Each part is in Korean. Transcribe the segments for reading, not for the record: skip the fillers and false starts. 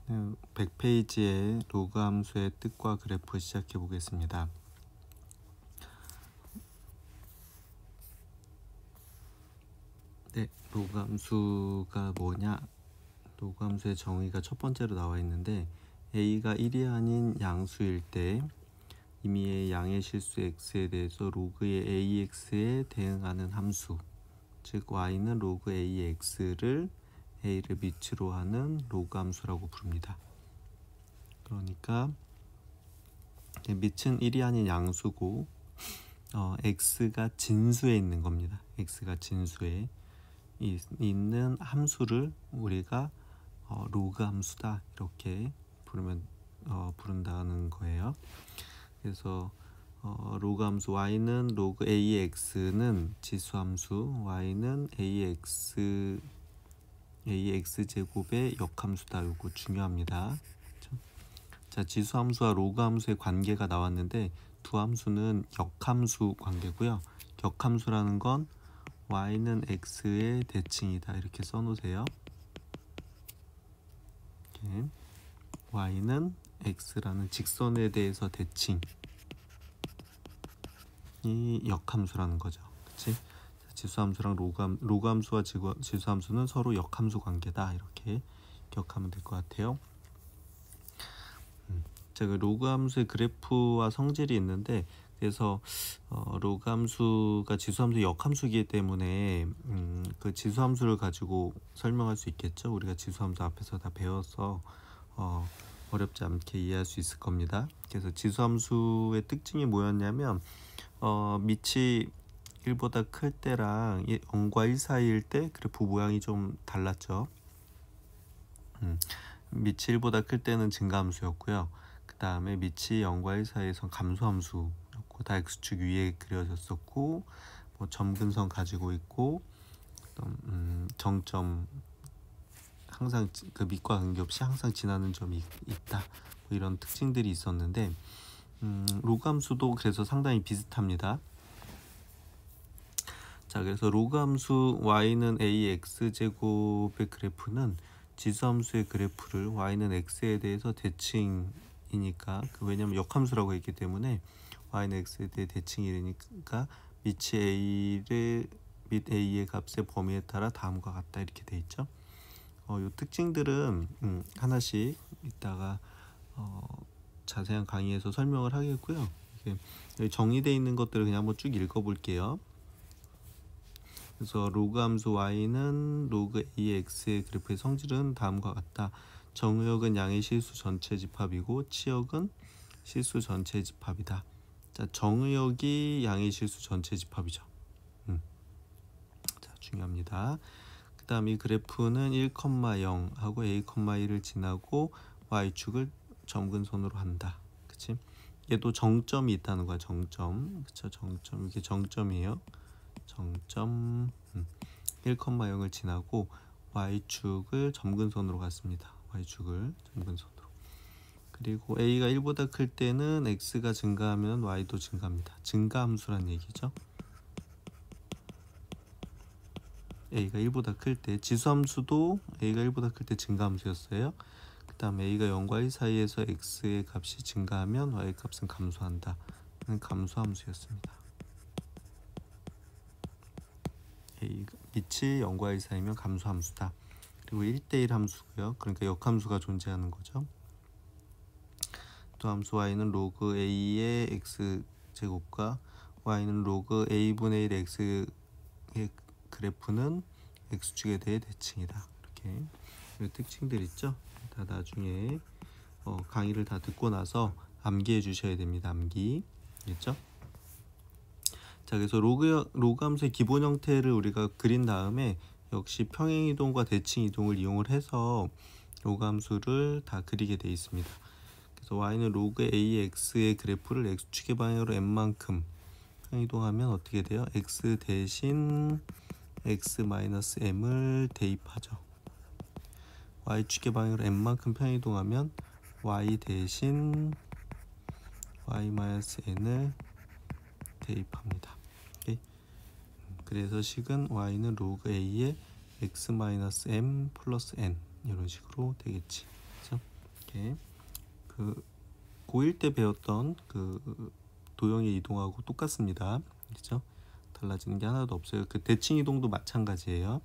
100페이지의 로그 함수의 뜻과 그래프 시작해 보겠습니다. 로그 함수가 뭐냐? 로그 함수의 정의가 첫 번째로 나와 있는데, a가 1이 아닌 양수일 때 임의의 양의 실수 x에 대해서 로그의 ax에 대응하는 함수, 즉 y는 로그 ax를 a를 밑으로 하는 로그 함수라고 부릅니다. 그러니까 밑은 1이 아닌 양수고 x가 진수에 있는 겁니다. x가 진수에 있는 함수를 우리가 로그 함수다 이렇게 부른다는 거예요. 그래서 로그 함수 y는 로그 ax는 지수함수, y는 ax 제곱의 역함수다. 이거 중요합니다. 자, 지수함수와 로그 함수의 관계가 나왔는데 두 함수는 역함수 관계고요. 역함수라는 건 y는 x의 대칭이다. 이렇게 써놓으세요. 이렇게. y는 x라는 직선에 대해서 대칭이 역함수라는 거죠. 그치? 지수함수랑 로그 함수와 지수함수는 서로 역함수 관계다. 이렇게 기억하면 될 것 같아요. 자, 그 로그 함수의 그래프와 성질이 있는데, 그래서 로그 함수가 지수함수 역함수이기 때문에 그 지수함수를 가지고 설명할 수 있겠죠. 우리가 지수함수 앞에서 다 배워서 어렵지 않게 이해할 수 있을 겁니다. 그래서 지수함수의 특징이 뭐였냐면 밑이 1보다 클 때랑 0과 1 사이일 때 그래프 모양이 좀 달랐죠. 밑이 1보다 클 때는 증가함수였고요. 그 다음에 밑이 0과 1 사이에선 감소함수였고, 다 x축 위에 그려졌었고, 뭐 점근선 가지고 있고, 정점 항상 그 밑과 관계없이 항상 지나는 점이 있다. 뭐 이런 특징들이 있었는데 로그 함수도 그래서 상당히 비슷합니다. 자, 그래서 로그 함수 y는 ax 제곱의 그래프는 지수함수의 그래프를 y는 x에 대해서 대칭이니까, 왜냐면 역함수라고 했기 때문에 y는 x에 대해 대칭이니까 밑이 밑 a의 값의 범위에 따라 다음과 같다 이렇게 돼 있죠. 이 특징들은 하나씩 이따가 자세한 강의에서 설명을 하겠고요. 여기 정의되어 있는 것들을 그냥 한번 쭉 읽어볼게요. 그래서 로그 함수 y는 로그 ax의 그래프의 성질은 다음과 같다. 정의역은 양의 실수 전체 집합이고 치역은 실수 전체 집합이다. 자, 정의역이 양의 실수 전체 집합이죠. 자, 중요합니다. 그 다음 이 그래프는 1,0 하고 a,1을 지나고 y축을 점근선으로 한다. 그치? 얘도 정점이 있다는 거야. 정점. 그쵸? 정점. 이게 정점이에요. 정점 1,0을 지나고 y축을 점근선으로 갔습니다. y축을 점근선으로. 그리고 a가 1보다 클 때는 x가 증가하면 y도 증가합니다. 증가함수란 얘기죠. a가 1보다 클 때, 지수함수도 a가 1보다 클 때 증가함수였어요. 그 다음 a가 0과 1 사이에서 x의 값이 증가하면 y 값은 감소한다. 감소함수였습니다. 밑이 0과 1 사이면 감소함수다. 그리고 1대1 함수고요. 그러니까 역함수가 존재하는 거죠. 또 함수 y는 로그 a의 x 제곱과 y는 로그 a분의 1 x의 그래프는 x축에 대해 대칭이다. 이렇게 특징들 있죠. 다 나중에 강의를 다 듣고 나서 암기해 주셔야 됩니다. 암기. 알겠죠? 자, 그래서 로그 함수의 기본 형태를 우리가 그린 다음에 역시 평행이동과 대칭이동을 이용을 해서 로그 함수를 다 그리게 되어 있습니다. 그래서 y는 로그 ax의 그래프를 x축의 방향으로 n만큼 평행이동하면 어떻게 돼요? x 대신 x-m을 대입하죠. y축의 방향으로 n만큼 평행이동하면 y 대신 y-n을 대입합니다. 그래서 식은 y는 로그 a의 x-m 플러스 n 이런 식으로 되겠지. 그렇죠? 이렇게 그 고1 때 배웠던 그 도형의 이동하고 똑같습니다. 그렇죠? 달라지는 게 하나도 없어요. 그 대칭 이동도 마찬가지예요.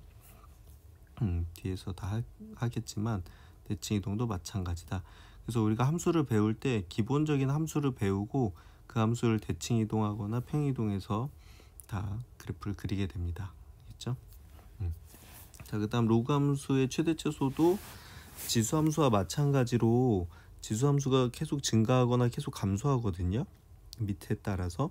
뒤에서 다 하겠지만 대칭 이동도 마찬가지다. 그래서 우리가 함수를 배울 때 기본적인 함수를 배우고 그 함수를 대칭 이동하거나 평 이동해서 다 그래프를 그리게 됩니다. 알겠죠? 자, 그다음 로그 함수의 최대 최소도 지수 함수와 마찬가지로 지수 함수가 계속 증가하거나 계속 감소하거든요. 밑에 따라서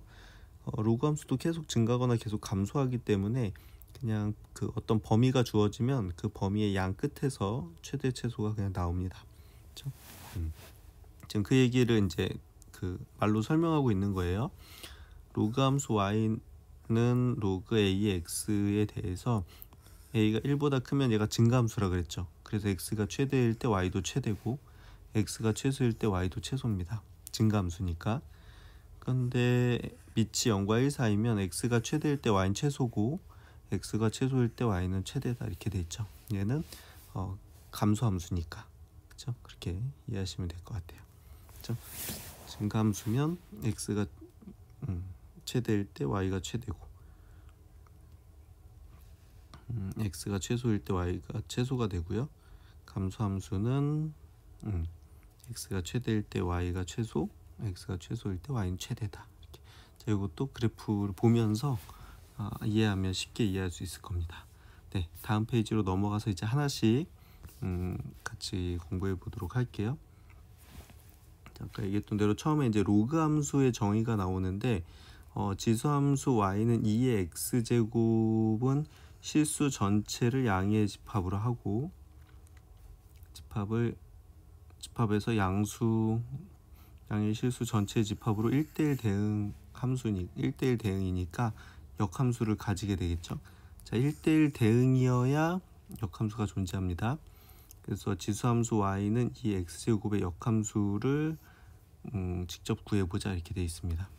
로그 함수도 계속 증가하거나 계속 감소하기 때문에 그냥 그 어떤 범위가 주어지면 그 범위의 양 끝에서 최대 최소가 그냥 나옵니다. 그렇죠? 지금 그 얘기를 이제 그 말로 설명하고 있는 거예요. 로그 함수 y는 로그 a의 x에 대해서 a가 1보다 크면 얘가 증가함수라 그랬죠. 그래서 x가 최대일 때 y도 최대고 x가 최소일 때 y도 최소입니다. 증가함수니까. 그런데 밑이 0과 1 사이면 x가 최대일 때 y는 최소고 x가 최소일 때 y는 최대다 이렇게 돼 있죠. 얘는 감소함수니까. 그렇죠? 그렇게 이해하시면 될 것 같아요. 그렇죠? 증가함수면 x가 최대일 때 y가 최대고 x가 최소일 때 y가 최소가 되고요. 감소함수는 x가 최대일 때 y가 최소, x가 최소일 때 y는 최대다. 이렇게. 자, 이것도 그래프를 보면서 이해하면 쉽게 이해할 수 있을 겁니다. 네, 다음 페이지로 넘어가서 이제 하나씩 같이 공부해 보도록 할게요. 아까 얘기했던 대로 처음에 이제 로그 함수의 정의가 나오는데 지수 함수 y는 2의 x제곱은 실수 전체를 양의 집합으로 하고 집합에서 양의 실수 전체 집합으로 1대1 대응 함수니 1대1 대응이니까 역함수를 가지게 되겠죠. 자, 1대1 대응이어야 역함수가 존재합니다. 그래서 지수함수 y는 이 x제곱의 역함수를 직접 구해보자 이렇게 되어 있습니다.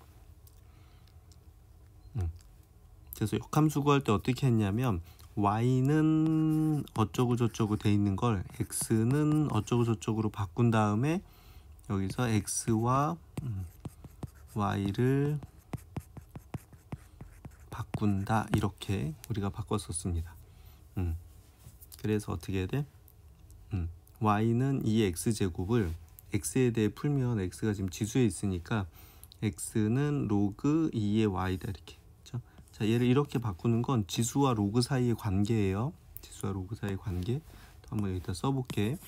그래서 역함수 구할 때 어떻게 했냐면 y는 어쩌고 저쩌고 돼 있는 걸 x는 어쩌고 저쩌고로 바꾼 다음에 여기서 x와 y를 바꾼다 이렇게 우리가 바꿨었습니다. 그래서 어떻게 해야 돼? y는 이 x제곱을 x에 대해 풀면 x가 지금 지수에 있으니까 x는 로그 2의 y다 이렇게. 그렇죠? 자, 얘를 이렇게 바꾸는 건 지수와 로그 사이의 관계예요. 지수와 로그 사이의 관계. 한번 여기다 써볼게.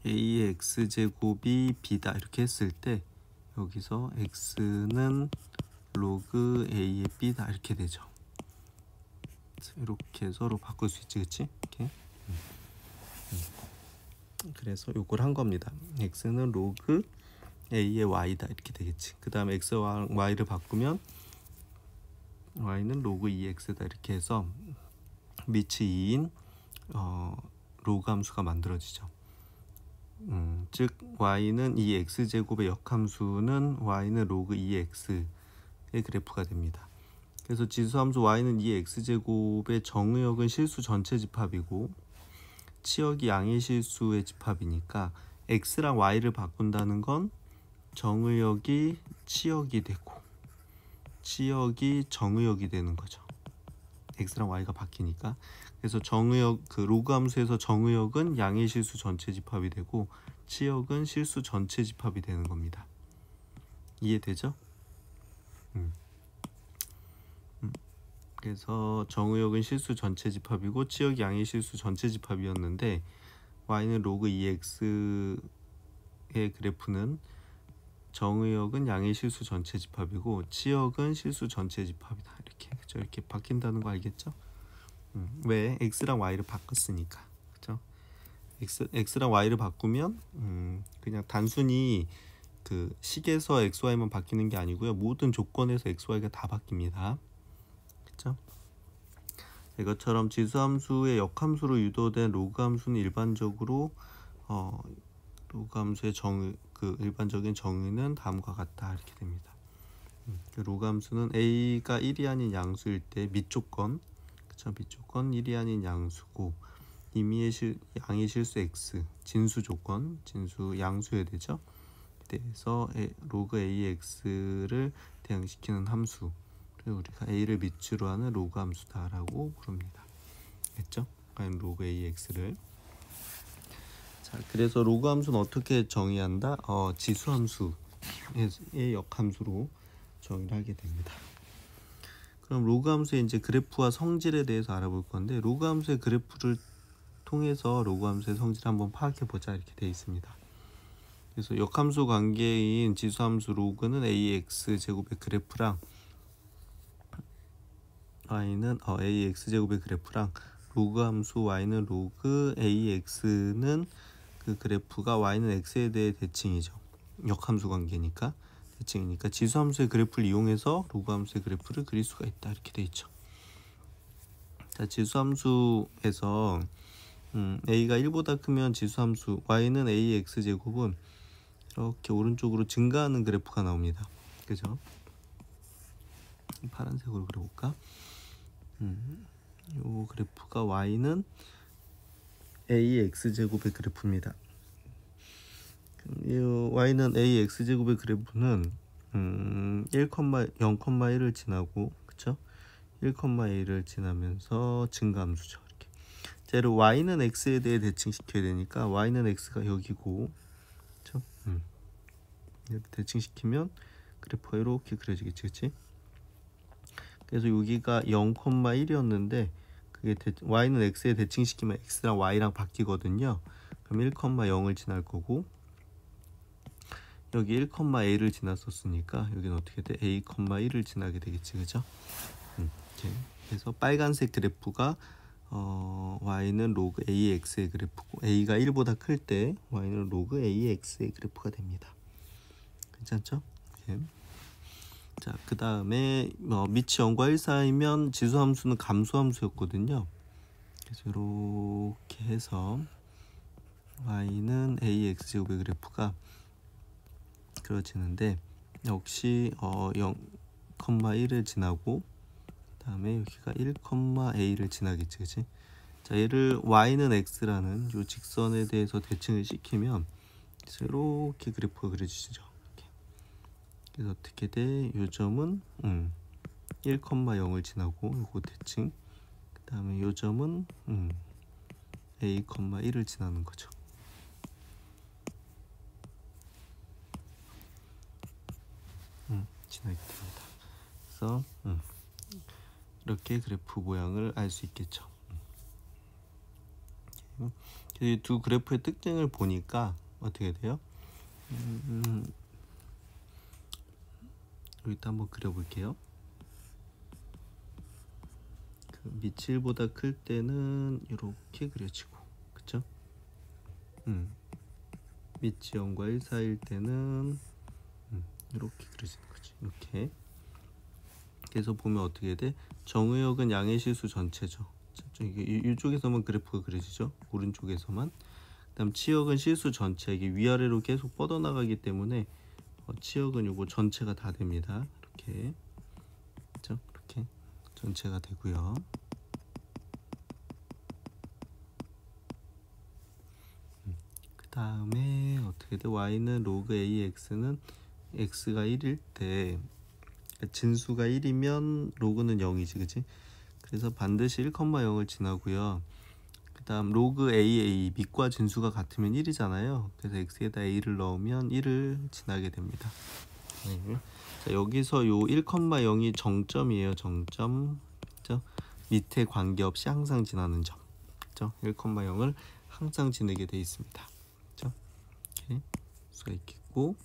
a의 x제곱이 b다 이렇게 했을 때 여기서 x는 로그 a의 b다 이렇게 되죠. 이렇게 서로 바꿀 수 있지, 그치? 이렇게. 그래서 요걸 한 겁니다. x는 로그 a의 y다 이렇게 되겠지. 그 다음에 x와 y를 바꾸면 y는 로그 2x다 이렇게 해서 밑이 2인 로그 함수가 만들어지죠. 즉 y는 이 x제곱의 역함수는 y는 로그 2x의 그래프가 됩니다. 그래서 지수함수 y는 이 x제곱의 정의역은 실수 전체 집합이고 치역이 양의 실수의 집합이니까 x랑 y를 바꾼다는 건 정의역이 치역이 되고 치역이 정의역이 되는 거죠. x랑 y가 바뀌니까. 그래서 정의역 그 로그 함수에서 정의역은 양의 실수 전체 집합이 되고 치역은 실수 전체 집합이 되는 겁니다. 이해되죠? 그래서 정의역은 실수 전체 집합이고 치역이 양의 실수 전체 집합이었는데 y는 로그 2x의 그래프는 정의역은 양의 실수 전체 집합이고 치역은 실수 전체 집합이다. 이렇게 그렇죠? 이렇게 바뀐다는 거 알겠죠? 왜? x랑 y를 바꿨으니까. 그렇죠? x랑 y를 바꾸면 그냥 단순히 그 식에서 x, y만 바뀌는 게 아니고요. 모든 조건에서 x, y가 다 바뀝니다. 그렇죠? 이것처럼 지수함수의 역함수로 유도된 로그 함수는 일반적으로 로그 함수의 그 일반적인 정의는 다음과 같다 이렇게 됩니다. 로그 함수는 a가 1이 아닌 양수일 때 밑조건, 그쵸? B 조건 1이 아닌 양수고 양의 실수 x, 진수 조건, 진수 양수여야 되죠. 그래서 로그 AX를 대응시키는 함수, 그리고 우리가 A를 밑으로 하는 로그 함수다라고 부릅니다. 됐죠? 로그 AX를. 자, 그래서 로그 함수는 어떻게 정의한다? 지수 함수의 역함수로 정의를 하게 됩니다. 그럼 로그 함수의 이제 그래프와 성질에 대해서 알아볼 건데, 로그 함수의 그래프를 통해서 로그 함수의 성질을 한번 파악해 보자 이렇게 되어 있습니다. 그래서 역함수 관계인 지수함수 로그는 ax 제곱의 그래프랑 y는 ax 제곱의 그래프랑 로그 함수 y는 로그 ax는 그 그래프가 y는 x에 대해 대칭이죠. 역함수 관계니까 대칭이니까 지수함수의 그래프를 이용해서 로그 함수의 그래프를 그릴 수가 있다 이렇게 돼 있죠. 자, 지수함수에서 a가 1보다 크면 지수함수 y는 ax 제곱은 이렇게 오른쪽으로 증가하는 그래프가 나옵니다. 그죠? 파란색으로 그려볼까? 요 그래프가 y는 ax 제곱의 그래프입니다. 이 y는 ax 제곱의 그래프는 0,1을 지나고, 그쵸? 1,1을 지나면서 증가함수죠. 이렇게. 자, 얘를 y는 x에 대해 대칭시켜야 되니까 y는 x가 여기고, 그쵸? 이렇게 대칭시키면 그래프가 이렇게 그려지겠지, 그치? 그래서 여기가 0,1이었는데 그게 y는 x에 대칭시키면 x랑 y랑 바뀌거든요. 그럼 1,0을 지날 거고, 여기 1,a를 지났었으니까 여기는 어떻게 돼? a,1을 지나게 되겠지, 그죠? 이렇게. 그래서 빨간색 그래프가 y는 로그 ax의 그래프고, a가 1보다 클 때 y는 로그 ax의 그래프가 됩니다. 괜찮죠? 이렇게. 자, 그 다음에 밑이 0과 1 사이면 지수함수는 감소함수였거든요. 그래서 이렇게 해서 y는 ax제곱의 그래프가 그려지는데, 역시 0,1을 지나고 그 다음에 여기가 1,a를 지나겠지, 그치? 자, 얘를 y는 x라는 요 직선에 대해서 대칭을 시키면 이렇게 그래프가 그려지죠. 그래서 어떻게 돼? 요 점은 1,0을 지나고 요거 대칭, 그 다음에 요 점은 a,1을 지나는 거죠. 지나게 됩니다. 그래서 이렇게 그래프 모양을 알 수 있겠죠. 이 두 그래프의 특징을 보니까 어떻게 돼요? 여기다 한번 그려볼게요. 그 밑이 1보다 클 때는 이렇게 그려지고, 그쵸? 밑이 0과 1 사이일 때는 이렇게 그려지는 거지. 이렇게. 그래서 보면 어떻게 돼? 정의역은 양의 실수 전체죠. 이쪽에서만 그래프가 그려지죠. 오른쪽에서만. 그 다음 치역은 실수 전체. 이게 위아래로 계속 뻗어나가기 때문에 치역은 요거 전체가 다 됩니다. 이렇게. 그렇죠? 이렇게 전체가 되고요. 그 다음에 어떻게 돼? y는 로그 ax는 x가 1일 때, 진수가 1이면 로그는 0이지, 그치? 그래서 반드시 1,0을 지나고요. 그 다음 로그 AA, 밑과 진수가 같으면 1이잖아요. 그래서 x에다 a를 넣으면 1을 지나게 됩니다. 자, 여기서 요 1,0이 정점이에요. 정점. 그죠? 밑에 관계없이 항상 지나는 점. 그죠? 1,0을 항상 지나게 돼 있습니다. 그죠? 이렇게 수가 있겠고,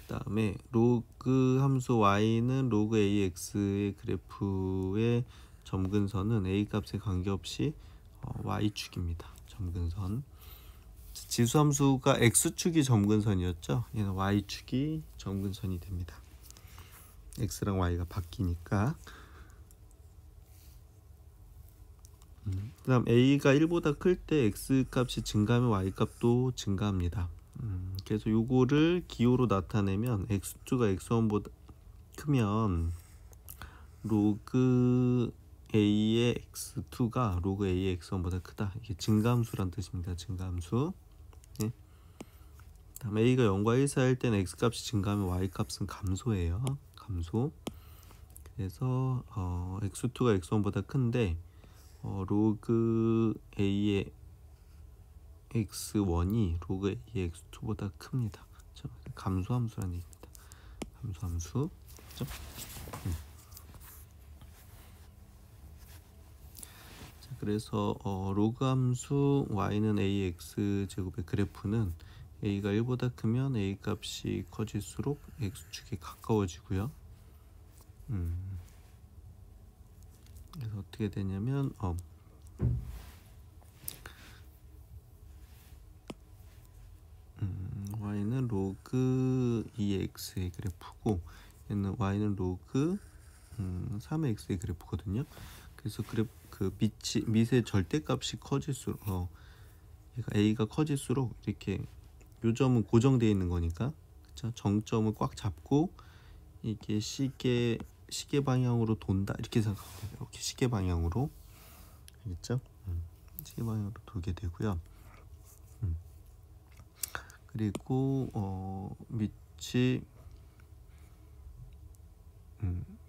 그 다음에 로그 함수 y는 로그 ax의 그래프의 점근선은 a 값에 관계없이 y축입니다. 점근선. 지수함수가 x축이 점근선이었죠. 얘는 y축이 점근선이 됩니다. x랑 y가 바뀌니까. 그 다음 a가 1보다 클 때 x값이 증가하면 y값도 증가합니다. 그래서 요거를 기호로 나타내면 x2가 x1보다 크면 로그 a의 x2가 로그 a의 x1보다 크다. 이게 증가함수란 뜻입니다. 증가함수. 네. 다음 a가 0과 1 사이일 때는 x 값이 증가하면 y 값은 감소해요. 감소. 그래서 x2가 x1보다 큰데 로그 a의 x1이 로그 a의 x2보다 큽니다. 그렇죠? 감소함수라는 얘기입니다. 감소함수. 그렇죠? 자, 그래서 로그 함수 y는 a의 x제곱의 그래프는 a가 1보다 크면 a 값이 커질수록 x축에 가까워지고요. 그래서 어떻게 되냐면 y는 로그 2x의 그래프고 얘는 y는 로그 3의 x의 그래프거든요. 그래서 그 밑의 절대값이 커질수록 a가 커질수록 이렇게 요 점은 고정되어 있는 거니까, 그쵸? 정점을 꽉 잡고 이게 시계 방향으로 돈다 이렇게 생각하면 돼요. 이렇게 시계 방향으로, 알겠죠? 시계 방향으로 돌게 되고요. 그리고 밑이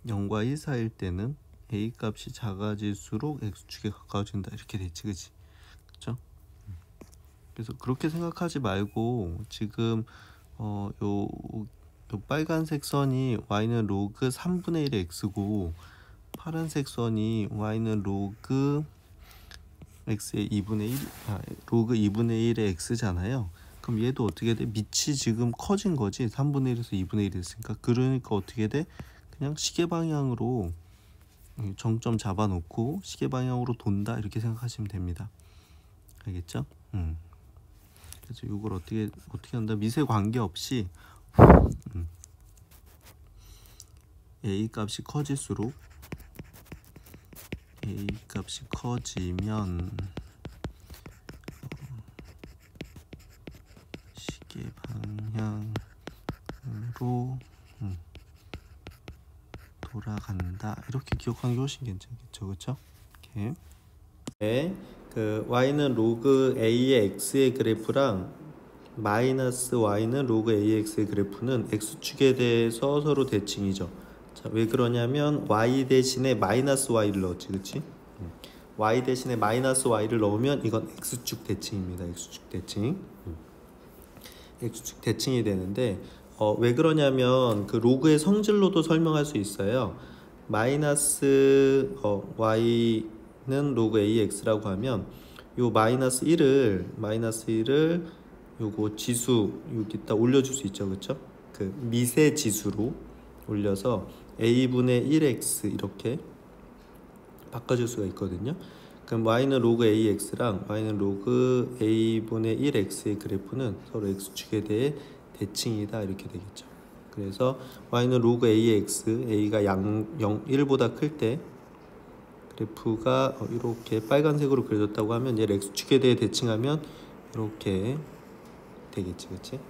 0과 1 사이일 때는 a 값이 작아질수록 x축에 가까워진다 이렇게 되지, 그치? 그쵸? 그래서 그렇게 생각하지 말고 지금 요 빨간색 선이 y는 로그 3분의 1의 x고 파란색 선이 y는 로그 x의 2분의 1, 로그 2분의 1의 x잖아요. 그럼 얘도 어떻게 돼? 밑이 지금 커진 거지. 3분의 1에서 2분의 1이 됐으니까. 그러니까 어떻게 돼? 그냥 시계 방향으로 정점 잡아놓고 시계 방향으로 돈다 이렇게 생각하시면 됩니다. 알겠죠? 그래서 이걸 어떻게 한다? 밑에 관계없이 a 값이 커질수록 a 값이 커지면 시계 방향으로 돌아간다 이렇게 기억하는 게 훨씬 괜찮겠죠, 그렇죠? 이렇게. 네, 그 y는 로그 a의 x의 그래프랑 마이너스 y는 로그 a의 x의 그래프는 x축에 대해서 서로 대칭이죠. 자, 왜 그러냐면 y 대신에 마이너스 y를 넣었지, 그렇지? y 대신에 마이너스 y를 넣으면 이건 x축 대칭입니다. x축 대칭. x축 대칭이 되는데 왜 그러냐면 그 로그의 성질로도 설명할 수 있어요. 마이너스 y는 로그 ax라고 하면 요 마이너스 1을 요거 지수 여기다 올려줄 수 있죠, 그렇죠? 그 미세 지수로 올려서 a분의 1x 이렇게 바꿔줄 수가 있거든요. 그럼 y는 로그 ax랑 y는 로그 a분의 1x의 그래프는 서로 x축에 대해 대칭이다 이렇게 되겠죠. 그래서 y는 로그 ax, a가 1보다 클 때 그래프가 이렇게 빨간색으로 그려졌다고 하면 얘를 x축에 대해 대칭하면 이렇게 되겠지, 그렇지?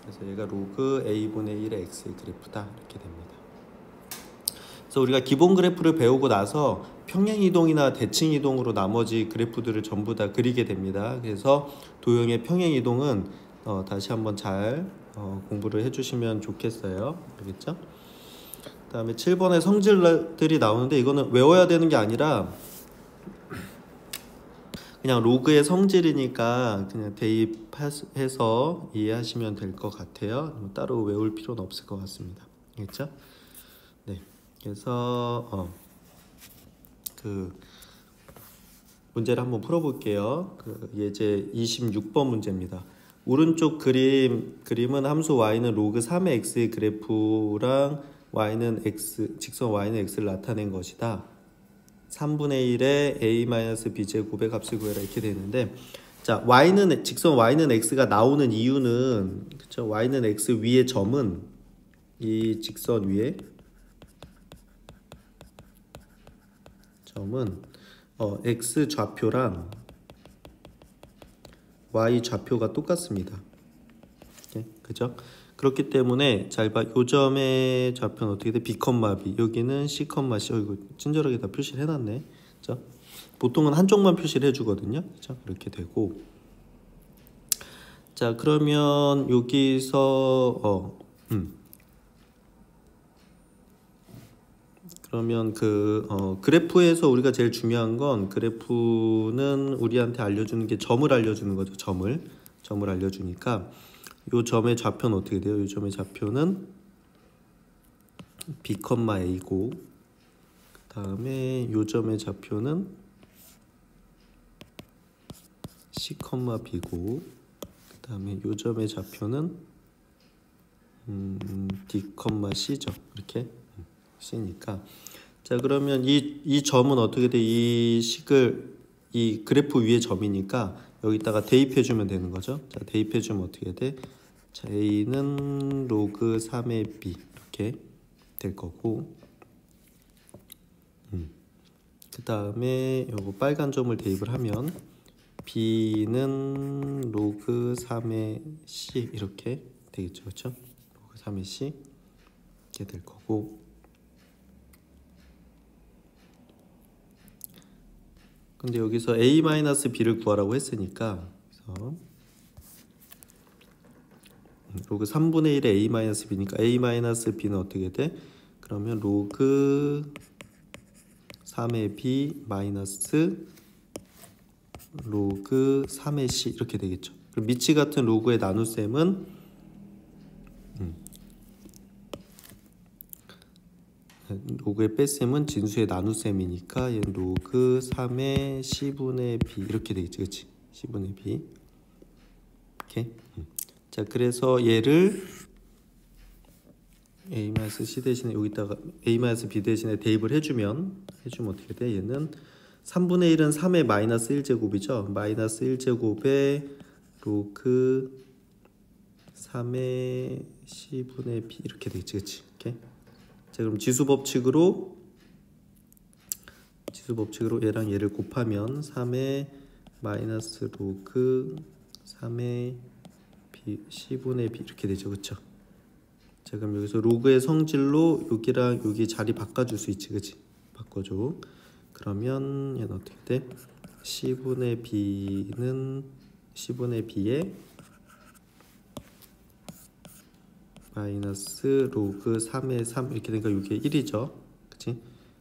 그래서 얘가 로그 a분의 1의 x의 그래프다 이렇게 됩니다. 그래서 우리가 기본 그래프를 배우고 나서 평행이동이나 대칭이동으로 나머지 그래프들을 전부 다 그리게 됩니다. 그래서 도형의 평행이동은 다시 한번 잘 공부를 해주시면 좋겠어요. 알겠죠? 그 다음에 7번에 성질들이 나오는데 이거는 외워야 되는 게 아니라 그냥 로그의 성질이니까 그냥 대입해서 이해하시면 될 것 같아요. 따로 외울 필요는 없을 것 같습니다. 알겠죠? 네. 그래서 그 문제를 한번 풀어볼게요. 그 예제 26번 문제입니다. 오른쪽 그림은 함수 y는 로그 3의 x의 그래프랑 y는 x, 직선 y는 x를 나타낸 것이다. 3분의 1의 a-b 제곱의 값을 구해라 이렇게 되는데, 자, 직선 y는 x가 나오는 이유는, 그쵸? y는 x 위의 점은 이 직선 위에 점은 x 좌표랑 y 좌표가 똑같습니다. 네, 그죠? 그렇기 때문에 잘 봐. 요 점의 좌표는 어떻게 돼? B, B. 여기는 C, C. 이거 친절하게 다 표시를 해놨네. 자, 보통은 한쪽만 표시를 해주거든요. 자, 이렇게 되고. 자, 그러면 여기서 그러면 그래프에서 우리가 제일 중요한 건 그래프는 우리한테 알려주는 게 점을 알려주는 거죠. 점을 알려주니까 요 점의 좌표는 어떻게 돼요? 요 점의 좌표는 B, A고 그 다음에 요 점의 좌표는 C, B고 그 다음에 요 점의 좌표는 D, C죠. 이렇게 C니까 자 그러면 이 점은 어떻게 돼? 이 그래프 위에 점이니까 여기다가 대입해 주면 되는 거죠. 자 대입해 주면 어떻게 돼? 자 A는 로그 3의 B 이렇게 될 거고 그 다음에 요거 빨간 점을 대입을 하면 B는 로그 3의 C 이렇게 되겠죠. 그렇죠? 로그 3의 C 이렇게 될 거고 근데 여기서 A-B를 구하라고 했으니까 그래서 로그 3분의 1의 A-B니까 A-B는 어떻게 돼? 그러면 로그 3의 B 마이너스 로그 3의 C 이렇게 되겠죠. 그럼 미치 같은 로그의 나눗셈은 로그의 뺄셈은 진수의 나눗셈이니까 얘는 로그 3의 C분의 B 이렇게 되겠지. 그치? C분의 B 이렇게 자 그래서 얘를 A-C 대신에 여기다가 A-B 대신에 대입을 해주면 어떻게 돼? 얘는 3분의 1은 3의 마이너스 1제곱이죠. 마이너스 1제곱에 로그 3의 C분의 B 이렇게 되겠지. 그치? 이렇게. 자 그럼 지수 법칙으로 얘랑 얘를 곱하면 3의 마이너스 로그 3의 B, C분의 B 이렇게 되죠. 그쵸? 자 그럼 여기서 로그의 성질로 여기랑 여기 자리 바꿔줄 수 있지. 그치? 바꿔줘. 그러면 얘는 어떻게 돼? C분의 B는 C분의 B에 마이너스 로그 3의 3 이렇게 되니까 이게 1이죠. 그치?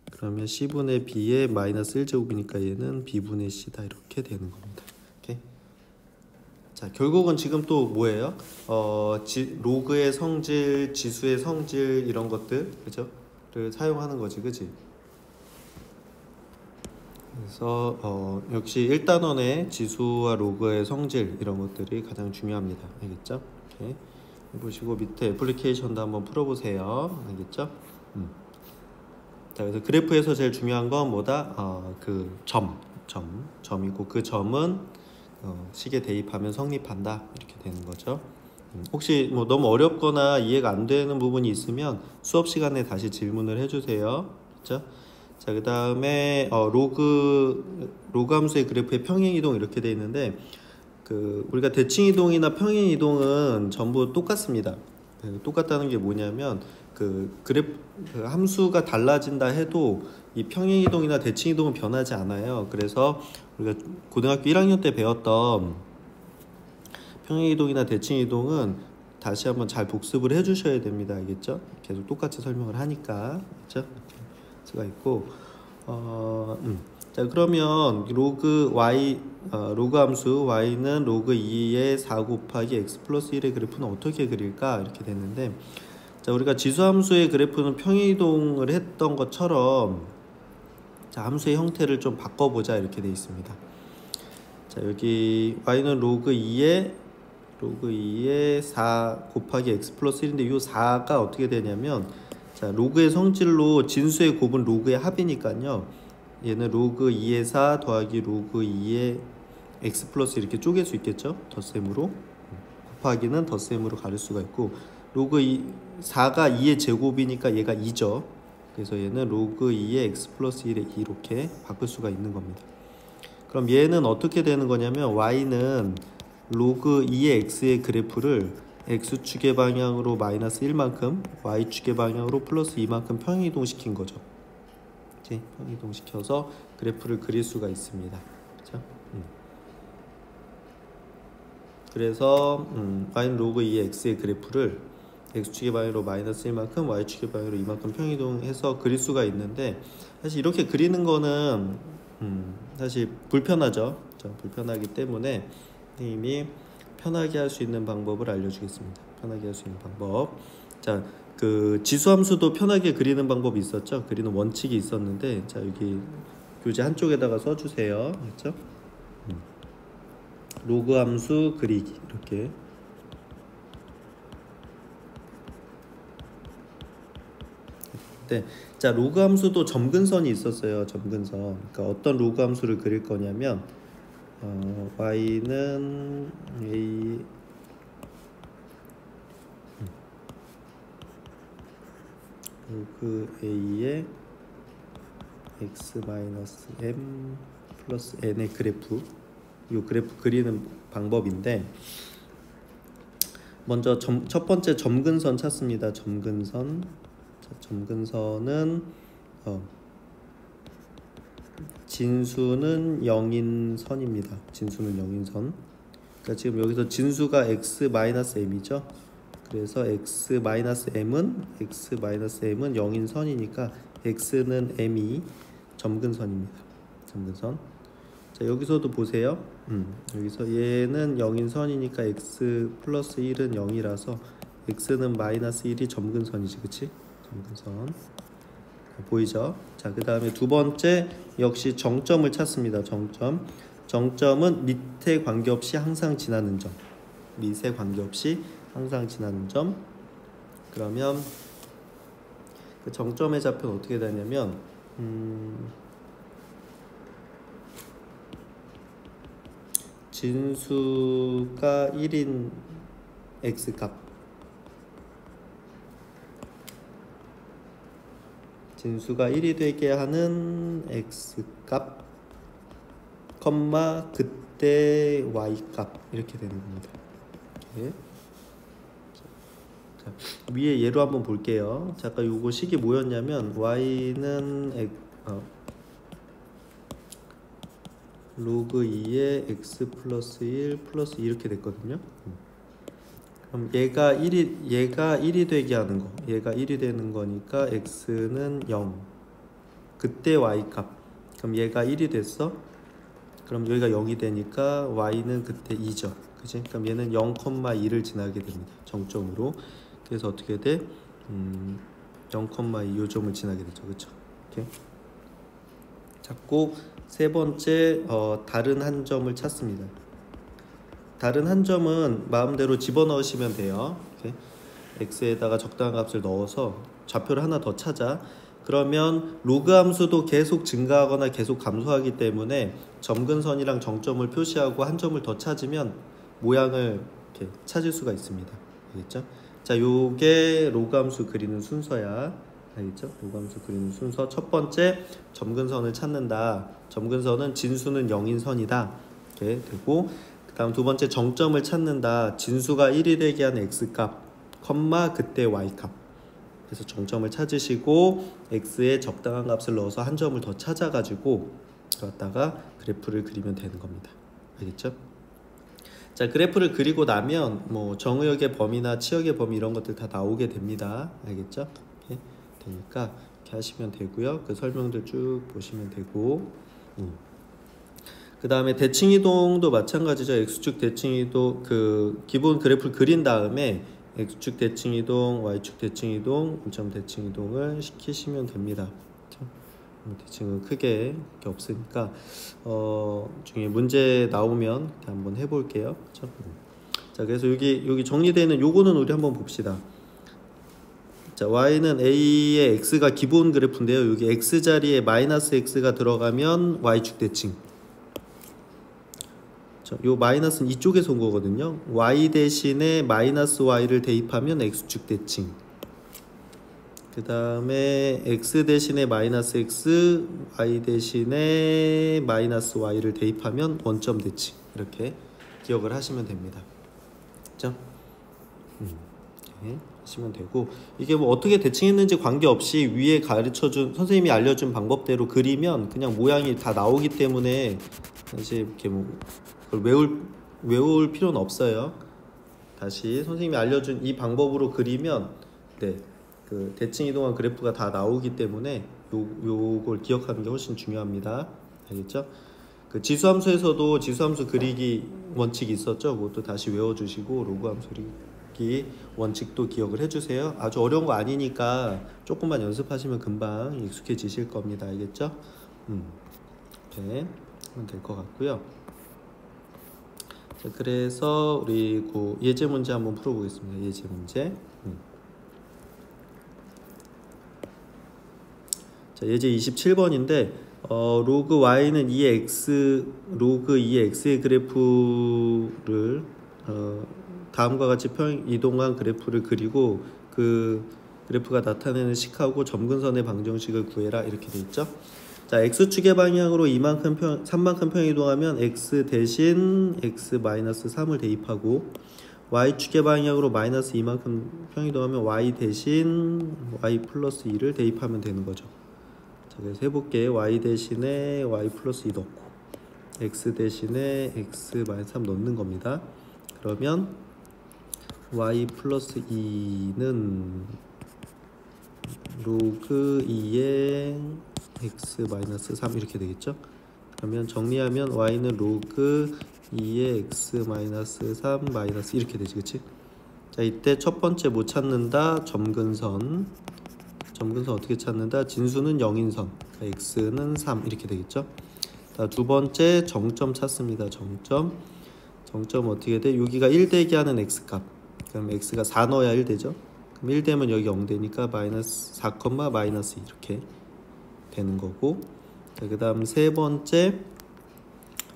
그러면 C분의 B의 마이너스 1제곱이니까 얘는 B분의 C다 이렇게 되는 겁니다. 오케이? 자 결국은 지금 또 뭐예요? 로그의 성질, 지수의 성질 이런 것들 그죠? 를 사용하는 거지. 그치? 그래서 역시 1단원의 지수와 로그의 성질 이런 것들이 가장 중요합니다. 알겠죠? 이렇게 보시고 밑에 애플리케이션도 한번 풀어보세요. 알겠죠? 자, 그래서 그래프에서 제일 중요한 건 뭐다? 그 점이고 그 점은 식에 대입하면 성립한다 이렇게 되는 거죠. 혹시 뭐 너무 어렵거나 이해가 안 되는 부분이 있으면 수업 시간에 다시 질문을 해주세요. 그렇죠? 자, 그 다음에 로그 함수의 그래프의 평행 이동 이렇게 돼 있는데 우리가 대칭 이동이나 평행 이동은 전부 똑같습니다. 똑같다는 게 뭐냐면 그래프 함수가 달라진다 해도 이 평행 이동이나 대칭 이동은 변하지 않아요. 그래서 우리가 고등학교 1학년 때 배웠던 평행 이동이나 대칭 이동은 다시 한번 잘 복습을 해주셔야 됩니다. 알겠죠? 계속 똑같이 설명을 하니까 그렇죠? 수가 있고 자 그러면 로그 함수 y는 로그 2의 4 곱하기 x 플러스 1의 그래프는 어떻게 그릴까 이렇게 됐는데 자 우리가 지수 함수의 그래프는 평행이동을 했던 것처럼 자 함수의 형태를 좀 바꿔보자 이렇게 되어 있습니다. 자 여기 y는 로그 2의 4 곱하기 x 플러스 1인데 이 4가 어떻게 되냐면 자 로그의 성질로 진수의 곱은 로그의 합이니까요. 얘는 로그 2의 4 더하기 로그 2의 x 플러스 이렇게 쪼갤 수 있겠죠? 덧셈으로 곱하기는 덧셈으로 가릴 수가 있고 로그 4가 2의 제곱이니까 얘가 2죠. 그래서 얘는 로그 2의 x 플러스 1의 2 이렇게 바꿀 수가 있는 겁니다. 그럼 얘는 어떻게 되는 거냐면 y는 로그 2의 x의 그래프를 x축의 방향으로 마이너스 1만큼, y축의 방향으로 플러스 2만큼 평행이동 시킨 거죠. 이렇게 평행이동 시켜서 그래프를 그릴 수가 있습니다. 그렇죠? 그래서 y는 로그 2의 x의 그래프를 x축의 방향으로 마이너스 1만큼, y축의 방향으로 이만큼 평행이동해서 그릴 수가 있는데, 사실 이렇게 그리는 거는 사실 불편하죠. 불편하기 때문에 선생님이 편하게 할 수 있는 방법을 알려주겠습니다. 편하게 할 수 있는 방법. 자, 그 지수함수도 편하게 그리는 방법이 있었죠. 그리는 원칙이 있었는데, 자, 여기 교재 한쪽에다가 써주세요. 그렇죠? 로그 함수 그리기 이렇게. 네. 자, 로그 함수도 점근선이 있었어요. 점근선. 그러니까 어떤 로그 함수를 그릴 거냐면 y는 a 로그 a의 x-m 플러스 n의 그래프, 이 그래프 그리는 방법인데, 먼저 첫 번째 점근선 찾습니다. 점근선. 자, 점근선은 진수는 0인 선입니다. 진수는 0인 선. 그러니까 지금 여기서 진수가 x-m이죠. 그래서 x-m은 0인 선이니까 x는 m이 점근선입니다. 점근선. 자, 여기서도 보세요. 여기서 얘는 0인 선이니까 x 플러스 1은 0이라서 x는 마이너스 1이 점근선이지, 그치? 점근선. 보이죠? 자, 그 다음에 두 번째 역시 정점을 찾습니다. 정점은 밑에 관계없이 항상 지나는 점. 밑에 관계없이 항상 지나는 점. 그러면 그 정점의 좌표는 어떻게 되냐면 진수가 1인 x값, 진수가 1이 되게 하는 x값, 그때 y값, 이렇게 되는 겁니다. 이렇게. 자, 위에 예로 한번 볼게요. 자, 아까 요거 식이 뭐였냐면 y는 로그 2의 x 플러스 1 플러스 2 이렇게 됐거든요. 그럼 얘가 1이 되게 하는 거, 얘가 1이 되는 거니까 x는 0, 그때 y값. 그럼 얘가 1이 됐어. 그럼 여기가 0이 되니까 y는 그때 2죠. 그치? 그럼 얘는 0,2를 지나게 됩니다. 정점으로. 그래서 어떻게 돼? 0,2 요점을 지나게 되죠. 그쵸? 이렇게 찾고, 세 번째 다른 한 점을 찾습니다. 다른 한 점은 마음대로 집어넣으시면 돼요. 이렇게 x에다가 적당한 값을 넣어서 좌표를 하나 더 찾아. 그러면 로그 함수도 계속 증가하거나 계속 감소하기 때문에 점근선이랑 정점을 표시하고 한 점을 더 찾으면 모양을 이렇게 찾을 수가 있습니다. 알겠죠? 자, 요게 로그 함수 그리는 순서야. 알겠죠? 로그 함수 그리는 순서. 첫 번째, 점근선을 찾는다. 점근선은 진수는 0인 선이다. 이렇게 되고, 그 다음 두 번째, 정점을 찾는다. 진수가 1이 되게 하는 x값, 그때 y값. 그래서 정점을 찾으시고 x에 적당한 값을 넣어서 한 점을 더 찾아가지고 갖다가 그래프를 그리면 되는 겁니다. 알겠죠? 자, 그래프를 그리고 나면 뭐 정의역의 범위나 치역의 범위 이런 것들 다 나오게 됩니다. 알겠죠? 이렇게 되니까 이렇게 하시면 되고요. 그 설명들 쭉 보시면 되고, 그 다음에 대칭이동도 마찬가지죠. x축 대칭이동, 그 기본 그래프를 그린 다음에 x축 대칭이동, y축 대칭이동, 점 대칭이동을 시키시면 됩니다. 대칭은 크게 없으니까 중에 문제 나오면 이렇게 한번 해볼게요. 자, 그래서 여기 정리되는 요거는 우리 한번 봅시다. 자, y는 a의 x가 기본 그래프인데요. 여기 x 자리에 마이너스 x가 들어가면 y축 대칭. 요 마이너스는 이쪽에서 온 거거든요. y 대신에 마이너스 y를 대입하면 x축 대칭. 그 다음에 x 대신에 마이너스 x, y 대신에 마이너스 y를 대입하면 원점 대칭. 이렇게 기억을 하시면 됩니다. 그렇죠? 이렇게 하시면 되고, 이게 뭐 어떻게 대칭했는지 관계없이 위에 가르쳐준 선생님이 알려준 방법대로 그리면 그냥 모양이 다 나오기 때문에 사실 이렇게 뭐 그걸 외울 필요는 없어요. 다시 선생님이 알려준 이 방법으로 그리면 그 대칭 이동한 그래프가 다 나오기 때문에 요걸 기억하는 게 훨씬 중요합니다. 알겠죠? 그 지수함수에서도 지수함수 그리기 원칙이 있었죠. 그것도 다시 외워주시고, 로그함수 그리기 원칙도 기억을 해주세요. 아주 어려운 거 아니니까 조금만 연습하시면 금방 익숙해지실 겁니다. 알겠죠? 이렇게 하면 될 것 같고요. 자, 그래서 우리 그 예제 문제 한번 풀어보겠습니다. 예제 문제. 자, 예제 27번인데 로그 y는 2x 로그 2x의 그래프를 다음과 같이 이동한 그래프를 그리고 그 그래프가 나타내는 식하고 점근선의 방정식을 구해라, 이렇게 돼 있죠. 자, x축의 방향으로 3만큼 평이동하면 x 대신 x-3을 대입하고, y축의 방향으로 마이너스 2만큼 평이동하면 y 대신 y 플러스 2를 대입하면 되는 거죠. 자, 그래서 해볼게요. y 대신에 y 플러스 2 넣고 x 대신에 x-3 넣는 겁니다. 그러면 y 플러스 2는 로그 2의 x-3 이렇게 되겠죠. 그러면 정리하면 y는 로그 2의 x-3 마이너스 이렇게 되지, 그치? 자, 이때 첫 번째 못 찾는다, 점근선 어떻게 찾는다? 진수는 0인선, 그러니까 x는 3 이렇게 되겠죠. 자, 두 번째 정점 찾습니다. 정점 어떻게 돼? 여기가 1 되게 하는 x값, 그럼 x가 4 넣어야 1 되죠. 그럼 1 되면 여기 0 되니까 마이너스 4, 마이너스 이렇게 되는 거고, 그 다음 세 번째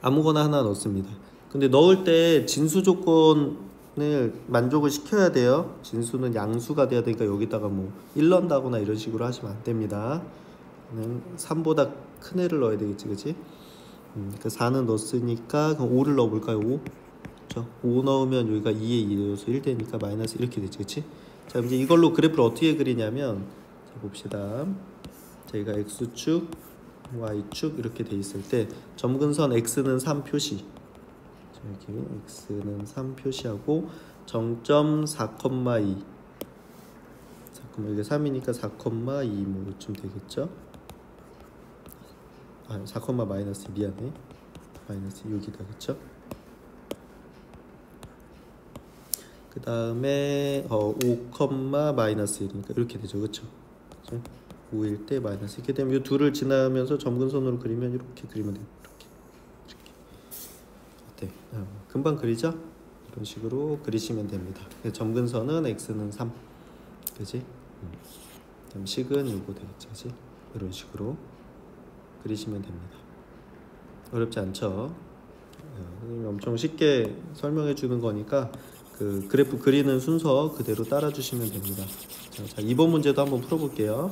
아무거나 하나 넣습니다. 근데 넣을 때 진수 조건을 만족을 시켜야 돼요. 진수는 양수가 돼야 되니까 여기다가 뭐 1 넣는다거나 이런 식으로 하시면 안 됩니다. 3보다 큰 애를 넣어야 되겠지, 그치? 그 4는 넣었으니까 그럼 5를 넣어볼까요? 5? 그렇죠? 5 넣으면 여기가 2에 2 넣어서 1 되니까 마이너스 이렇게 되지, 그치? 자, 이제 이걸로 그래프를 어떻게 그리냐면, 자, 봅시다. 저희가 x축, y축 이렇게 돼 있을 때 점근선 x는 3 표시, 여기 x는 3 표시하고 정점 4,2, 이게 3이니까 4,2 뭐 이쯤 되겠죠. 4, 마이너스 미안해, 마이너스 6이다, 그쵸? 그 다음에 5, 마이너스 1이니까 이렇게 되죠, 그쵸? 5일 때 마이너스, 이렇게 되면 이 둘을 지나면서 점근선으로 그리면 이렇게 그리면 돼요. 이렇게. 어때? 금방 그리죠? 이런 식으로 그리시면 됩니다. 점근선은 x는 3, 그지? 그다음 식은 이거 되겠죠, 그지? 이런 식으로 그리시면 됩니다. 어렵지 않죠? 선생님이 엄청 쉽게 설명해 주는 거니까 그 그래프 그리는 순서 그대로 따라 주시면 됩니다. 자, 이번 문제도 한번 풀어볼게요.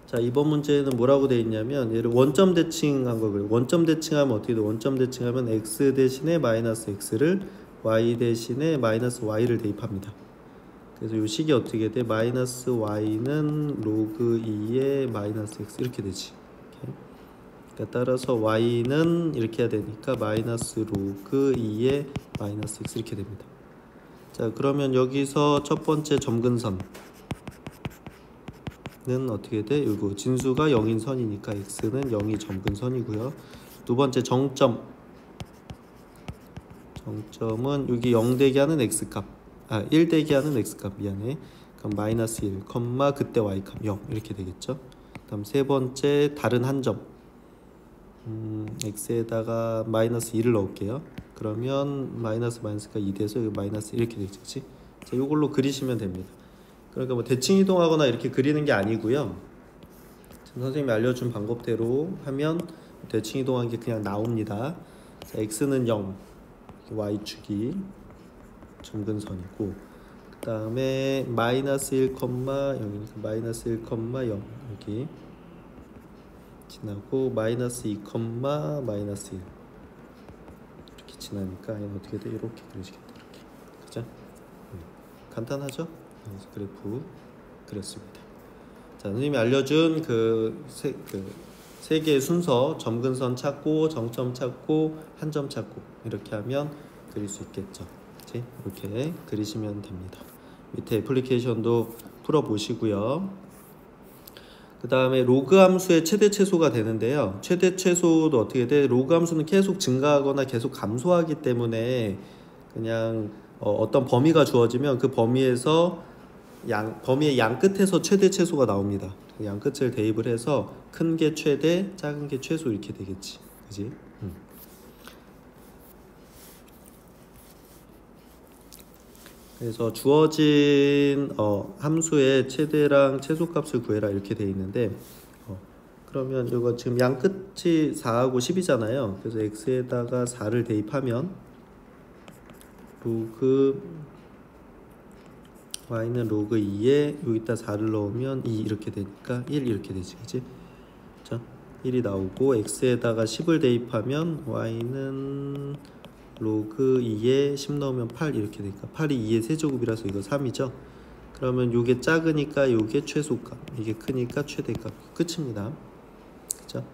자, 이번 문제는 뭐라고 되어 있냐면, 얘를 원점 대칭한 거 그래요. 원점 대칭하면 어떻게 돼? 원점 대칭하면 x 대신에 마이너스 x를 y 대신에 마이너스 y를 대입합니다. 그래서 이 식이 어떻게 돼? 마이너스 y는 로그 2의 마이너스 x 이렇게 되지. 그러니까 따라서 y는 이렇게 해야 되니까 마이너스 로그 2의 마이너스 x 이렇게 됩니다. 자, 그러면 여기서 첫 번째 점근선 는 어떻게 돼? 이거 진수가 0인 선이니까 x는 0이 점근선이고요. 두 번째 정점은 여기 0 되게 하는 x값, 1 되게 하는 x값, 미안해. 그럼 마이너스 1, 그때 y값 0 이렇게 되겠죠. 다음 세 번째 다른 한 점, x에다가 마이너스 2를 넣을게요. 그러면 마이너스가 2 돼서 마이너스 이렇게 되겠지. 자, 이걸로 그리시면 됩니다. 그러니까 뭐 대칭 이동하거나 이렇게 그리는 게 아니고요. 선생님이 알려준 방법대로 하면 대칭 이동한 게 그냥 나옵니다. 자, x는 0, y축이 점근선이고, 그 다음에 마이너스 1,0이니까 마이너스 1,0 여기 지나고 마이너스 2, 마이너스 1 이렇게 지나니까 어떻게 돼? 이렇게 그리시겠다, 이렇게. 그죠? 간단하죠? 그래서 그래프 그렸습니다. 자, 선생님이 알려준 세 개의 순서, 점근선 찾고, 정점 찾고, 한 점 찾고 이렇게 하면 그릴 수 있겠죠. 그치? 이렇게 그리시면 됩니다. 밑에 애플리케이션도 풀어보시고요. 그 다음에 로그 함수의 최대 최소가 되는데요. 최대 최소도 어떻게 돼? 로그 함수는 계속 증가하거나 계속 감소하기 때문에 그냥 어떤 범위가 주어지면 그 범위에서 범위의 양 끝에서 최대 최소가 나옵니다. 양 끝을 대입을 해서 큰 게 최대, 작은 게 최소 이렇게 되겠지. 그지? 그래서 주어진 함수의 최대랑 최소값을 구해라 이렇게 돼 있는데 그러면 이거 지금 양 끝이 4하고 10이잖아요. 그래서 x에다가 4를 대입하면 로그 y는 로그 2에 여기다 4를 넣으면 2 이렇게 되니까 1 이렇게 되지, 그치? 자, 1이 나오고 x에다가 10을 대입하면 y는 로그 2에 10 넣으면 8 이렇게 되니까 8이 2의 세제곱이라서 이거 3이죠. 그러면 요게 작으니까 요게 최소값, 이게 크니까 최대값. 끝입니다. 그죠?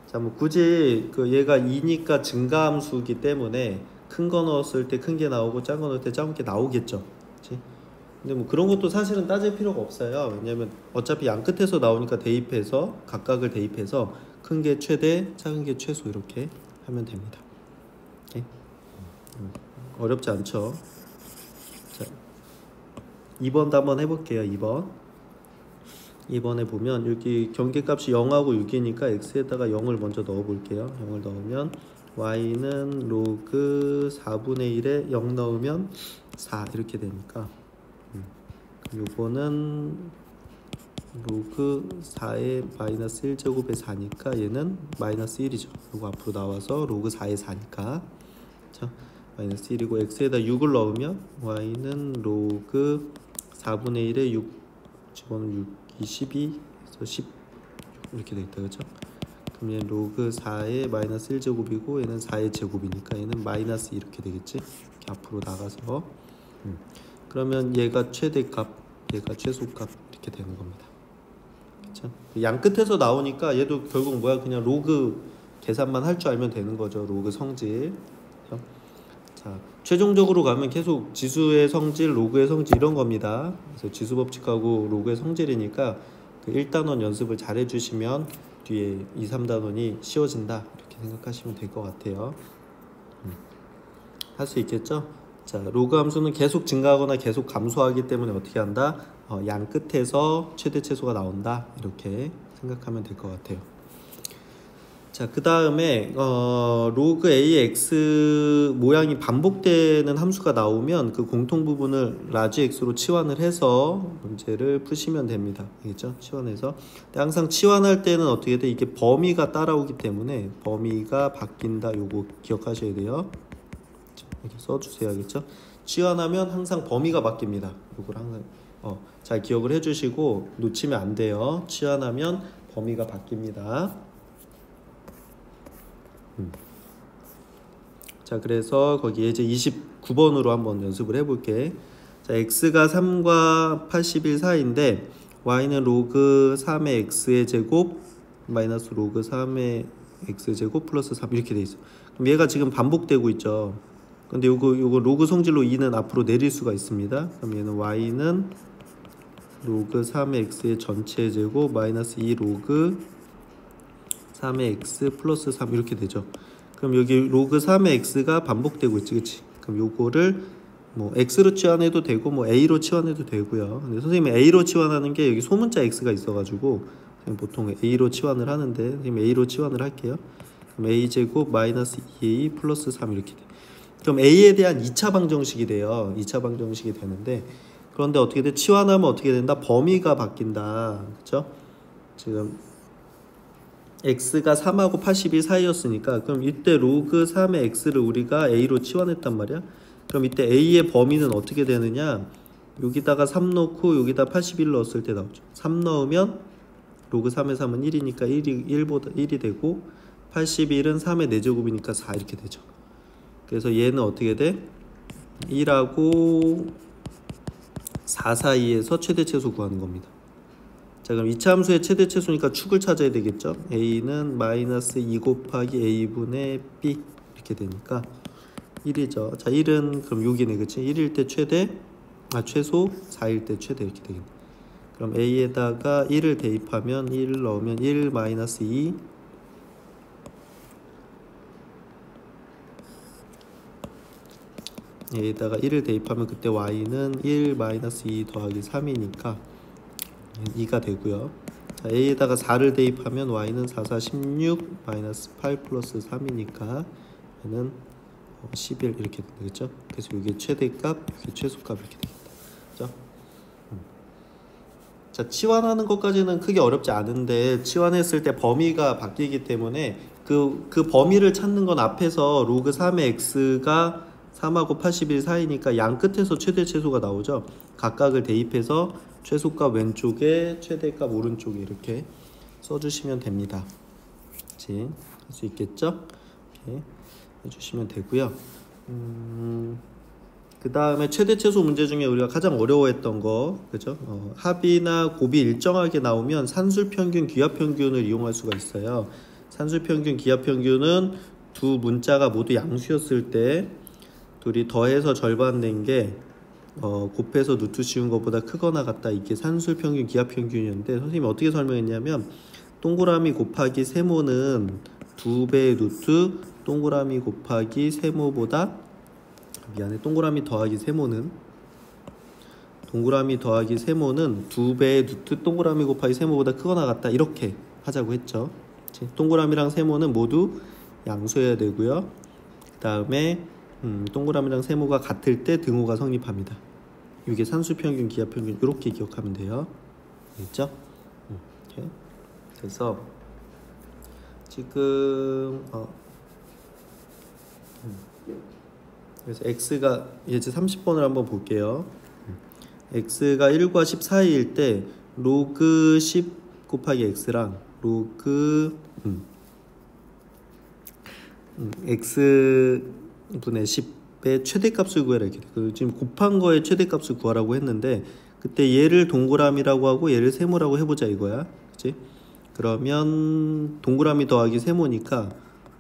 자, 뭐 굳이 얘가 2니까 증가함수이기 때문에 큰 거 넣었을 때 큰 게 나오고 작은 거 넣을 때 작은 게 나오겠죠. 그치? 근데 뭐 그런 것도 사실은 따질 필요가 없어요. 왜냐면 어차피 양 끝에서 나오니까 대입해서 각각을 대입해서 큰 게 최대, 작은 게 최소 이렇게 하면 됩니다. 오케이? 어렵지 않죠? 자, 2번도 한번 해볼게요. 2번에 보면 여기 경계값이 0하고 6이니까 x에다가 0을 먼저 넣어볼게요. 0을 넣으면 y는 로그 4분의 1에 0 넣으면 4 이렇게 되니까 요거는 로그 4의 마이너스 1제곱에 4니까 얘는 마이너스 1이죠. 요거 앞으로 나와서 로그 4에 4니까 자, 마이너스 1이고 x에다 6을 넣으면 y는 로그 4분의 1에 6 집어넣으면 6, 12, 그래서 10 이렇게 되겠다. 그렇죠? 그럼 얘는 로그 4의 마이너스 1제곱이고 얘는 4의 제곱이니까 얘는 마이너스 이렇게 되겠지? 이렇게 앞으로 나가서 그러면 얘가 최대값, 얘가 최소값 이렇게 되는 겁니다. 그렇죠? 양 끝에서 나오니까 얘도 결국 뭐야? 그냥 로그 계산만 할 줄 알면 되는 거죠. 로그 성질. 그렇죠? 자, 최종적으로 가면 계속 지수의 성질, 로그의 성질 이런 겁니다. 그래서 지수 법칙하고 로그의 성질이니까 그 1단원 연습을 잘 해주시면 뒤에 2, 3단원이 쉬워진다 이렇게 생각하시면 될 것 같아요. 할 수 있겠죠? 자, 로그 함수는 계속 증가하거나 계속 감소하기 때문에 어떻게 한다? 양 끝에서 최대 최소가 나온다 이렇게 생각하면 될 것 같아요. 자, 그 다음에 로그 AX 모양이 반복되는 함수가 나오면 그 공통 부분을 라지 X로 치환을 해서 문제를 푸시면 됩니다. 알겠죠? 치환해서. 근데 항상 치환할 때는 어떻게 돼? 이게 범위가 따라오기 때문에 범위가 바뀐다. 요거 기억하셔야 돼요. 이렇게 써주세요. 알겠죠? 치환하면 항상 범위가 바뀝니다. 요걸 항상 잘 기억을 해주시고 놓치면 안 돼요. 치환하면 범위가 바뀝니다. 자, 그래서 거기에 이제 29번으로 한번 연습을 해볼게. 자, x가 3과 81 사이인데 y는 로그 3의 x의 제곱 마이너스 로그 3의 x 제곱 플러스 3 이렇게 돼 있어. 그럼 얘가 지금 반복되고 있죠. 근데 요거 로그 성질로 2는 앞으로 내릴 수가 있습니다. 그럼 얘는 y는 로그 3의 x의 전체 제곱 마이너스 2 로그 3의 x 플러스 3 이렇게 되죠. 그럼 여기 로그 3의 x가 반복되고 있지, 그치? 그럼 요거를 뭐 x로 치환해도 되고 뭐 a로 치환해도 되고요. 근데 선생님이 a로 치환하는 게 여기 소문자 x가 있어가지고 보통 a로 치환을 하는데 선생님 a로 치환을 할게요. 그럼 a 제곱 마이너스 2a 플러스 3 이렇게 돼. 그럼 a에 대한 2차 방정식이 돼요. 2차 방정식이 되는데 그런데 어떻게 돼? 치환하면 어떻게 된다? 범위가 바뀐다. 그쵸? 지금 x가 3하고 82 사이였으니까 그럼 이때 로그 3의 x를 우리가 a로 치환했단 말이야. 그럼 이때 a의 범위는 어떻게 되느냐? 여기다가 3 넣고 여기다 81 넣었을 때 나오죠. 3 넣으면 로그 3의 3은 1이니까 1이 되고 81은 3의 4제곱이니까 4 이렇게 되죠. 그래서 얘는 어떻게 돼? 1하고 4 사이에서 최대 최소 구하는 겁니다. 자, 그럼 2차 함수의 최대 최소니까 축을 찾아야 되겠죠. a는 마이너스 2 곱하기 a분의 b 이렇게 되니까 1이죠. 자, 1은 그럼 6이네, 그치? 1일 때 최소, 4일 때 최대 이렇게 되겠네. 그럼 a에다가 1을 대입하면 1을 넣으면 1 마이너스 2 a에다가 1을 대입하면 그때 y는 1 마이너스 2 더하기 3이니까 2가 되고요. 자, a에다가 4를 대입하면 y는 4, 4, 16 마이너스 8 플러스 3이니까 얘는 11 이렇게 되겠죠. 그래서 이게 최대값, 이게 최소값 이렇게 되겠다. 그렇죠? 자, 치환하는 것까지는 크게 어렵지 않은데 치환했을 때 범위가 바뀌기 때문에 그 범위를 찾는 건 앞에서 로그 3의 x가 3하고 81 사이니까 양 끝에서 최대 최소가 나오죠. 각각을 대입해서 최소값 왼쪽에 최대값 오른쪽에 이렇게 써주시면 됩니다. 그렇지? 할 수 있겠죠? 이렇게 해주시면 되고요. 그 다음에 최대 최소 문제 중에 우리가 가장 어려워했던 거, 그죠? 합이나 곱이 일정하게 나오면 산술평균, 기하평균을 이용할 수가 있어요. 산술평균, 기하평균은 두 문자가 모두 양수였을 때 둘이 더해서 절반 낸 게 곱해서 루트 씌운 것보다 크거나 같다. 이게 산술평균, 기하평균이었는데 선생님이 어떻게 설명했냐면 동그라미 곱하기 세모는 2배의 루트 동그라미 곱하기 세모보다 동그라미 더하기 세모는 2배의 루트 동그라미 곱하기 세모보다 크거나 같다. 이렇게 하자고 했죠. 동그라미랑 세모는 모두 양수여야 되고요. 그 다음에 동그라미랑 세모가 같을 때 등호가 성립합니다. 이게 산술평균, 기하평균 이렇게 기억하면 돼요. 알겠죠? 이렇게. 그래서 지금 그래서 x가 예제 30번을 한번 볼게요. x가 1과 10 사이일 때 로그 10 곱하기 x랑 로그 x분의 10의 최대값을 구해라 이렇게 돼. 지금 곱한 거의 최대값을 구하라고 했는데 그때 얘를 동그라미라고 하고 얘를 세모라고 해보자 이거야. 그치? 그러면 동그라미 더하기 세모니까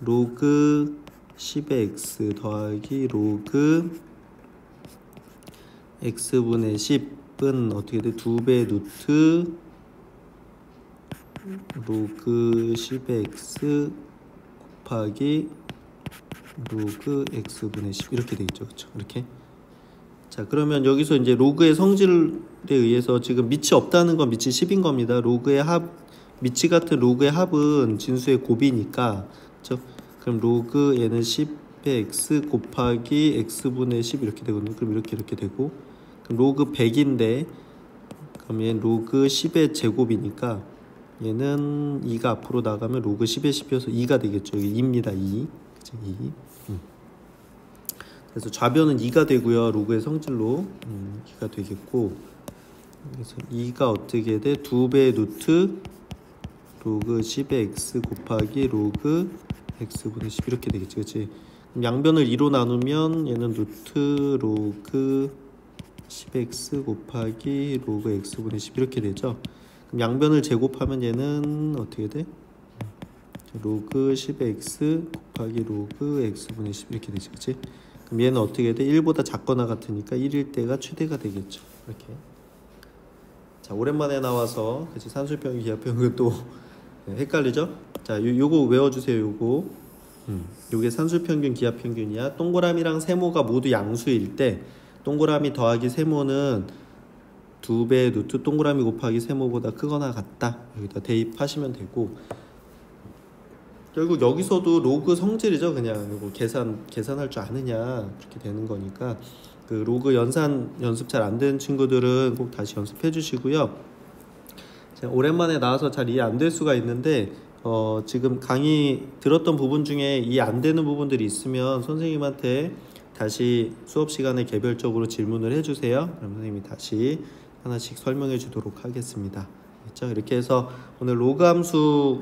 로그 10의 x 더하기 로그 x분의 10은 어떻게 돼? 2배 루트 로그 10의 x 곱하기 로그 x분의 10 이렇게 되겠죠. 그렇죠? 이렇게. 자, 그러면 여기서 이제 로그의 성질에 의해서 지금 밑이 없다는 건 밑이 10인 겁니다. 로그의 밑이 같은 로그의 합은 진수의 곱이니까. 그렇죠? 그럼 로그 얘는 10의 x 곱하기 x분의 10 이렇게 되거든요. 그럼 이렇게 되고 그럼 로그 100인데 그럼 얘는 로그 10의 제곱이니까 얘는 2가 앞으로 나가면 로그 10의 10이어서 2가 되겠죠. 여기 2입니다. 2. 그치? 2. 그래서 좌변은 2가 되고요. 로그의 성질로 2가 되겠고 그래서 2가 어떻게 돼? 2배 루트 로그 10의 x 곱하기 로그 x분의 10 이렇게 되겠지. 그치? 그럼 양변을 2로 나누면 얘는 루트 로그 10x 곱하기 로그 x분의 10 이렇게 되죠. 그럼 양변을 제곱하면 얘는 어떻게 돼? 로그 10의 x 곱하기 로그 x분의 10 이렇게 되지. 그치? 그럼 얘는 어떻게 돼? 1보다 작거나 같으니까 1일 때가 최대가 되겠죠. 이렇게. 자, 오랜만에 나와서 그치? 산술평균, 기하평균 또 헷갈리죠? 자, 요거 외워주세요. 요게 산술평균, 기하평균이야. 동그라미랑 세모가 모두 양수일 때 동그라미 더하기 세모는 2배 루트 동그라미 곱하기 세모보다 크거나 같다. 여기다 대입하시면 되고 결국 여기서도 로그 성질이죠. 그냥 이거 계산할 줄 아느냐 그렇게 되는 거니까 그 로그 연습 잘 안 되는 친구들은 꼭 다시 연습해 주시고요. 제가 오랜만에 나와서 잘 이해 안 될 수가 있는데 지금 강의 들었던 부분 중에 이해 안 되는 부분들이 있으면 선생님한테 다시 수업 시간에 개별적으로 질문을 해주세요. 그럼 선생님이 다시 하나씩 설명해 주도록 하겠습니다. 그렇죠? 이렇게 해서 오늘 로그 함수의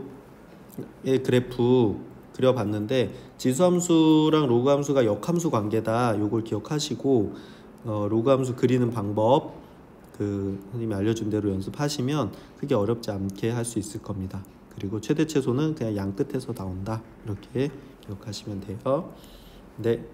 그래프 그려봤는데 지수함수랑 로그 함수가 역함수 관계다. 요걸 기억하시고 로그 함수 그리는 방법 그 선생님이 알려준 대로 연습하시면 크게 어렵지 않게 할 수 있을 겁니다. 그리고 최대 최소는 그냥 양 끝에서 나온다. 이렇게 기억하시면 돼요. 네.